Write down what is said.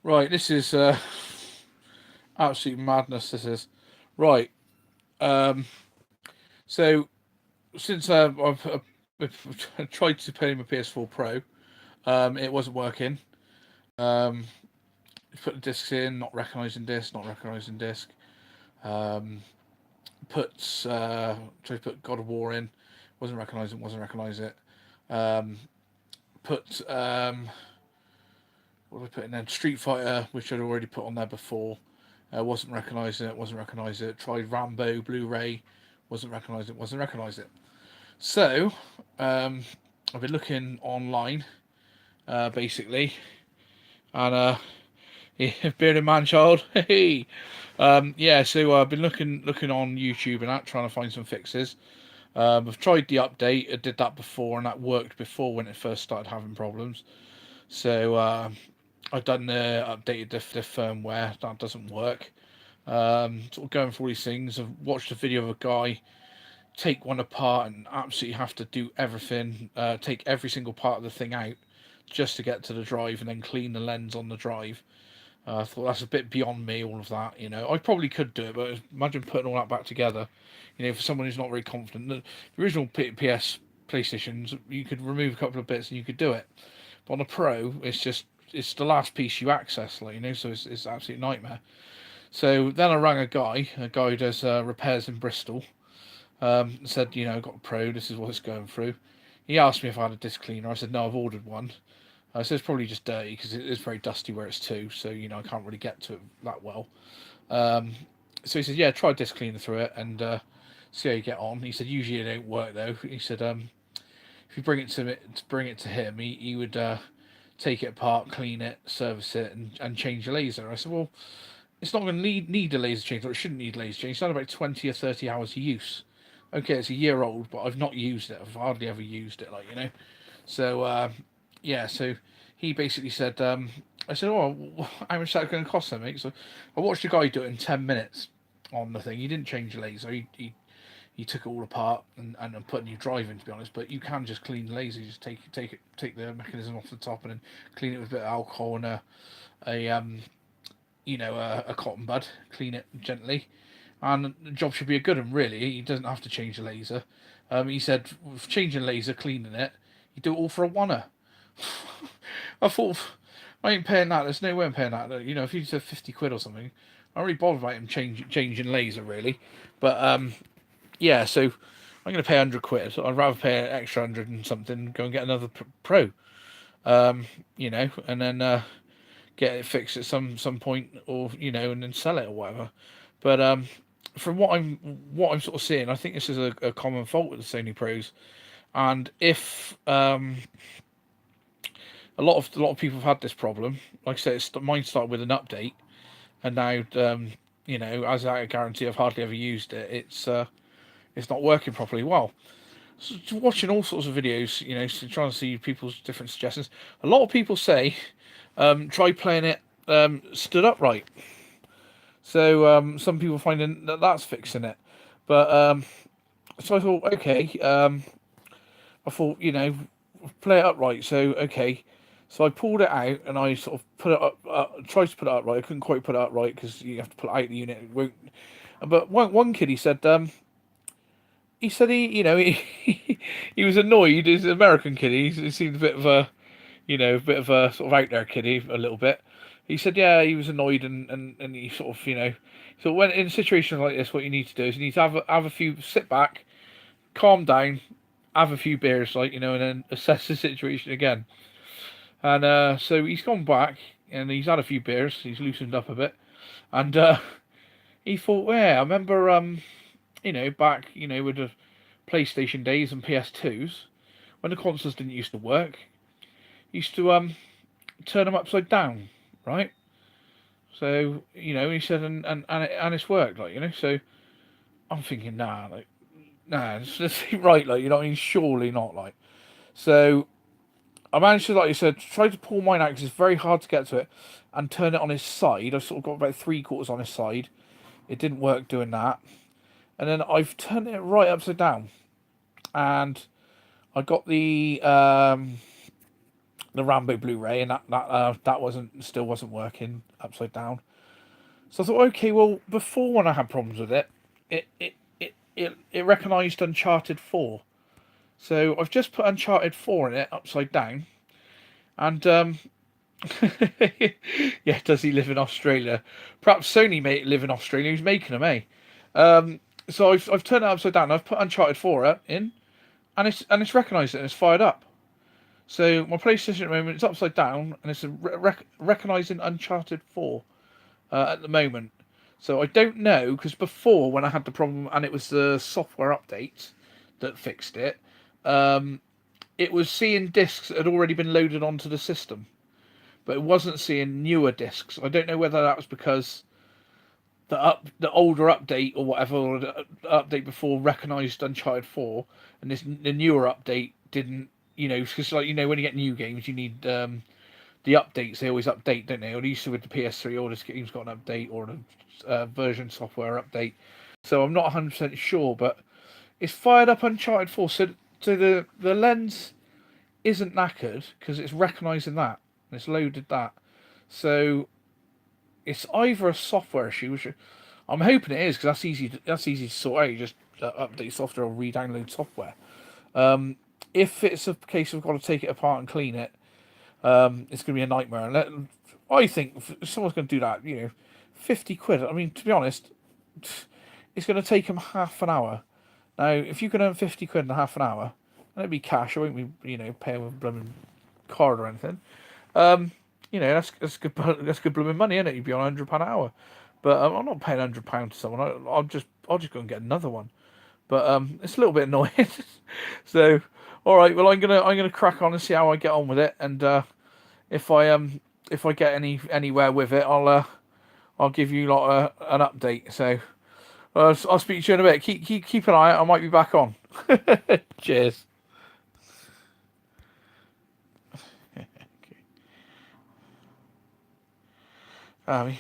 Right, this is absolute madness. This is right. Um, so since I've tried to play my PS4 Pro, it wasn't working. Um, put the discs in, not recognizing disc, not recognizing disc. Um, tried to put God of War in, wasn't recognizing it. Um, put what did I put in then? Street Fighter, which I'd already put on there before. Wasn't recognising it, wasn't recognising it. Tried Rambo Blu-ray, wasn't recognising it. So, um, I've been looking online, basically, and beard and man child, hey, yeah. So I've been looking on YouTube and that, trying to find some fixes. I've tried the update. I did that before, and that worked before when it first started having problems. So I've done the updated the firmware. That doesn't work. Sort of going through all these things. I've watched a video of a guy take one apart and absolutely have to do everything, take every single part of the thing out just to get to the drive, and then clean the lens on the drive. I thought that's a bit beyond me, all of that. I probably could do it, but imagine putting all that back together. For someone who's not very confident. The original PS PlayStations, you could remove a couple of bits and you could do it. But on a Pro, it's the last piece you access, so it's an absolute nightmare. So then I rang a guy who does repairs in Bristol. Said, I got a Pro, this is what it's going through. He asked me if I had a disc cleaner. I said, no, I've ordered one. So it's probably just dirty because it is very dusty where it's to, so I can't really get to it that well. Um, so he said, yeah, try disc cleaner through it and see how you get on. He said, usually it don't work though. He said, if you bring it to him, he would take it apart, clean it, service it, and change the laser. I said, well, it's not going to need a laser change, or it shouldn't need a laser change. It's done about 20 or 30 hours of use. Okay, it's a year old, but I've not used it. I've hardly ever used it, So, yeah, so he basically said, I said, oh, how much is that going to cost then, mate? So I watched a guy do it in 10 minutes on the thing. He didn't change the laser. He took it all apart and put a new drive in, to be honest. But you can just clean the laser. You just take the mechanism off the top and then clean it with a bit of alcohol and a a cotton bud. Clean it gently, and the job should be a good one. Really, he doesn't have to change the laser. He said, with changing the laser, cleaning it, you do it all for a oneer. I thought, I ain't paying that. There's no way I'm paying that. If you said 50 quid or something, I don't really bother about him changing laser really. But yeah, so I'm going to pay 100 quid. So I'd rather pay an extra 100 and something, and go and get another Pro. And then get it fixed at some point, or and then sell it or whatever. But from what I'm sort of seeing, I think this is a common fault with the Sony Pros. And if a lot of people have had this problem, like I said, mine started with an update, and now as I guarantee I've hardly ever used it. It's not working properly. Well, so watching all sorts of videos, trying to see people's different suggestions. A lot of people say try playing it stood upright. So some people finding that that's fixing it. But so I thought, okay, I thought, play it upright. So okay, so I pulled it out and I sort of put it up, tried to put it upright. I couldn't quite put it upright because you have to pull it out the unit. It won't. But one kid, he said he was annoyed. He's an American kid. He seemed a bit of a bit of a sort of out there kiddie a little bit. He said, yeah, he was annoyed and he sort of, so when in situations like this, what you need to do is you need to have a few, sit back, calm down, have a few beers, and then assess the situation again. And so he's gone back and he's had a few beers, he's loosened up a bit, and he thought, yeah, I remember, back, with the PlayStation days and PS2s, when the consoles didn't used to work, used to turn them upside down, right? So he said, and it's worked, So I'm thinking, nah, this ain't right, I mean, surely not, So I managed to, like you said, try to pull mine out because it's very hard to get to it, and turn it on his side. I've sort of got about 3/4 on his side. It didn't work doing that, and then I've turned it right upside down, and I got the the Rambo Blu-ray, and that still wasn't working upside down. So I thought, okay, well, before when I had problems with it, it recognised Uncharted 4. So I've just put Uncharted 4 in it upside down, and yeah, does he live in Australia? Perhaps Sony may live in Australia. Who's making them, eh? So I've turned it upside down. I've put Uncharted 4 in, and it's recognised it and it's fired up. So my PlayStation at the moment it's upside down and it's recognising Uncharted 4 at the moment. So I don't know because before when I had the problem and it was the software update that fixed it, it was seeing discs that had already been loaded onto the system, but it wasn't seeing newer discs. I don't know whether that was because the older update or whatever, or the update before recognised Uncharted 4, and the newer update didn't. Because like when you get new games, you need the updates. They always update, don't they? Or used to with the PS3, or this game's got an update or a version software update. So I'm not 100% sure, but it's fired up Uncharted 4. So the lens isn't knackered because it's recognising that and it's loaded that. So it's either a software issue, which I'm hoping it is because that's easy to sort out. You just update software or re-download software. If it's a case of got to take it apart and clean it, it's going to be a nightmare. And I think if someone's going to do that, 50 quid. I mean, to be honest, it's going to take them half an hour. Now, if you can earn 50 quid in half an hour, and it'd be cash, I won't be, paying with a blooming card or anything. That's good blooming money, isn't it? You'd be on £100 an hour. But I'm not paying £100 to someone. I'll just go and get another one. But it's a little bit annoying. So, all right. Well, I'm gonna crack on and see how I get on with it. And if I get anywhere with it, I'll give you lot an update. So I'll speak to you in a bit. Keep an eye out. I might be back on. Cheers. Okay.